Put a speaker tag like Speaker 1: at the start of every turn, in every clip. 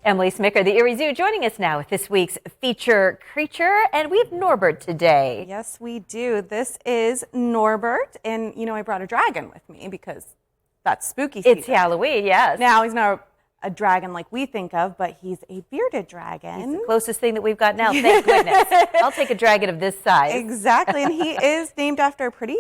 Speaker 1: Emily Smicker, the Erie Zoo, joining us now with this week's feature creature, and we have Norbert today.
Speaker 2: Yes, we do. This is Norbert, and I brought a dragon with me because that's spooky season.
Speaker 1: It's Halloween, yes.
Speaker 2: Now, he's not a dragon like we think of, but he's a bearded dragon.
Speaker 1: He's the closest thing that we've got now, thank goodness. I'll take a dragon of this size.
Speaker 2: Exactly, and he is named after a pretty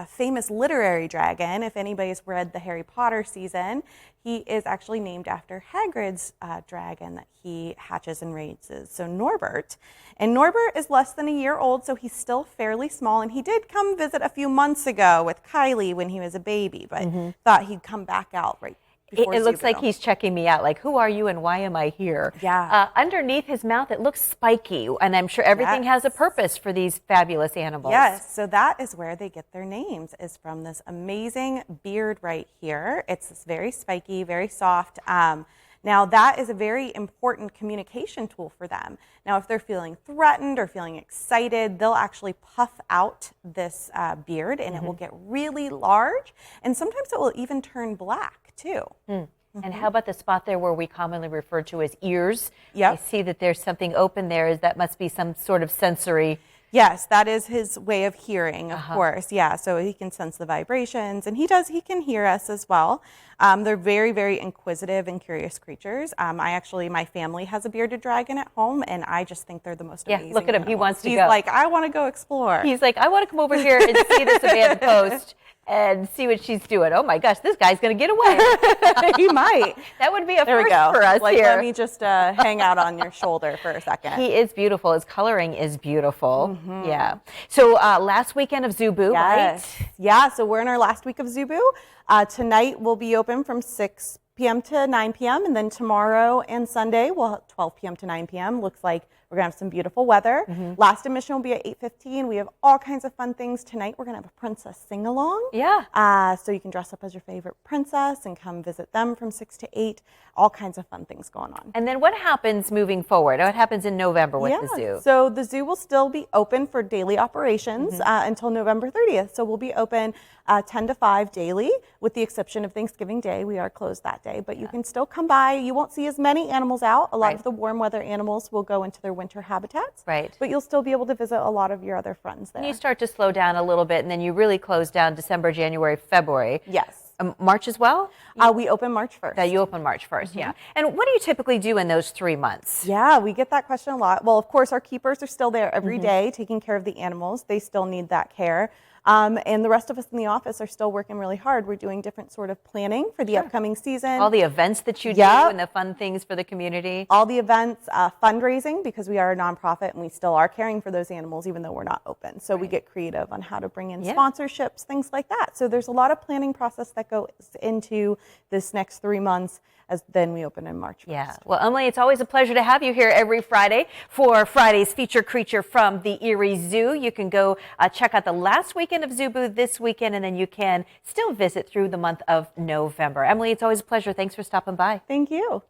Speaker 2: famous literary dragon. If anybody's read the Harry Potter season, he is actually named after Hagrid's dragon that he hatches and raises. So Norbert. And Norbert is less than a year old, so he's still fairly small. And he did come visit a few months ago with Kylie when he was a baby, but thought he'd come back out right before
Speaker 1: It looks like he's checking me out, like, who are you and why am I here?
Speaker 2: Yeah.
Speaker 1: Underneath his mouth, it looks spiky, and I'm sure everything has a purpose for these fabulous animals.
Speaker 2: Yes, so that is where they get their names, is from this amazing beard right here. It's very spiky, very soft. Now, that is a very important communication tool for them. Now, if they're feeling threatened or feeling excited, they'll actually puff out this beard, and it will get really large, and sometimes it will even turn black, too.
Speaker 1: And how about the spot there where we commonly refer to as ears?
Speaker 2: Yep.
Speaker 1: I see that there's something open there. That must be some sort of sensory.
Speaker 2: Yes, that is his way of hearing, of course. Yeah, so he can sense the vibrations, and he can hear us as well. They're very, very inquisitive and curious creatures. My family has a bearded dragon at home, and I just think they're the most amazing
Speaker 1: look at him.
Speaker 2: animals.
Speaker 1: He wants to
Speaker 2: He's
Speaker 1: go.
Speaker 2: like, I want to go explore.
Speaker 1: He's like, I want to come over here and see this abandoned post and see what she's doing. Oh my gosh, this guy's going to get away.
Speaker 2: He might.
Speaker 1: That would be a
Speaker 2: There we
Speaker 1: first
Speaker 2: go.
Speaker 1: for us
Speaker 2: like,
Speaker 1: here.
Speaker 2: Let me just hang out on your shoulder for a second.
Speaker 1: He is beautiful. His coloring is beautiful. Yeah. So last weekend of Zubu, right?
Speaker 2: Yeah, so we're in our last week of Zubu. Tonight we'll be open from 6 p.m. to 9 p.m. and then tomorrow and Sunday we'll have 12 p.m. to 9 p.m. Looks like we're going to have some beautiful weather. Last admission will be at 8:15. We have all kinds of fun things. Tonight we're going to have a princess sing-along.
Speaker 1: Yeah.
Speaker 2: So you can dress up as your favorite princess and come visit them from 6 to 8. All kinds of fun things going on.
Speaker 1: And then what happens moving forward? What happens in November with the zoo?
Speaker 2: So the zoo will still be open for daily operations until November 30th. So we'll be open 10 to 5 daily, with the exception of Thanksgiving Day. We are closed that day, but you can still come by. You won't see as many animals out. A lot of the warm weather animals will go into their winter habitats.
Speaker 1: Right.
Speaker 2: But you'll still be able to visit a lot of your other friends there.
Speaker 1: And you start to slow down a little bit, and then you really close down December, January, February.
Speaker 2: Yes.
Speaker 1: March as well?
Speaker 2: We open March 1st.
Speaker 1: That you open March 1st, yeah. And what do you typically do in those 3 months?
Speaker 2: Yeah, we get that question a lot. Well, of course, our keepers are still there every day taking care of the animals. They still need that care. And the rest of us in the office are still working really hard. We're doing different sort of planning for the upcoming season.
Speaker 1: All the events that you do and the fun things for the community.
Speaker 2: All the events, fundraising, because we are a nonprofit and we still are caring for those animals even though we're not open. So we get creative on how to bring in sponsorships, things like that. So there's a lot of planning process that goes into this next 3 months, as then we open in March 1st.
Speaker 1: Yeah. Well, Emily, it's always a pleasure to have you here every Friday for Friday's feature creature from the Erie Zoo. You can go check out the last weekend of Zubu this weekend, and then you can still visit through the month of November. Emily, it's always a pleasure. Thanks for stopping by.
Speaker 2: Thank you.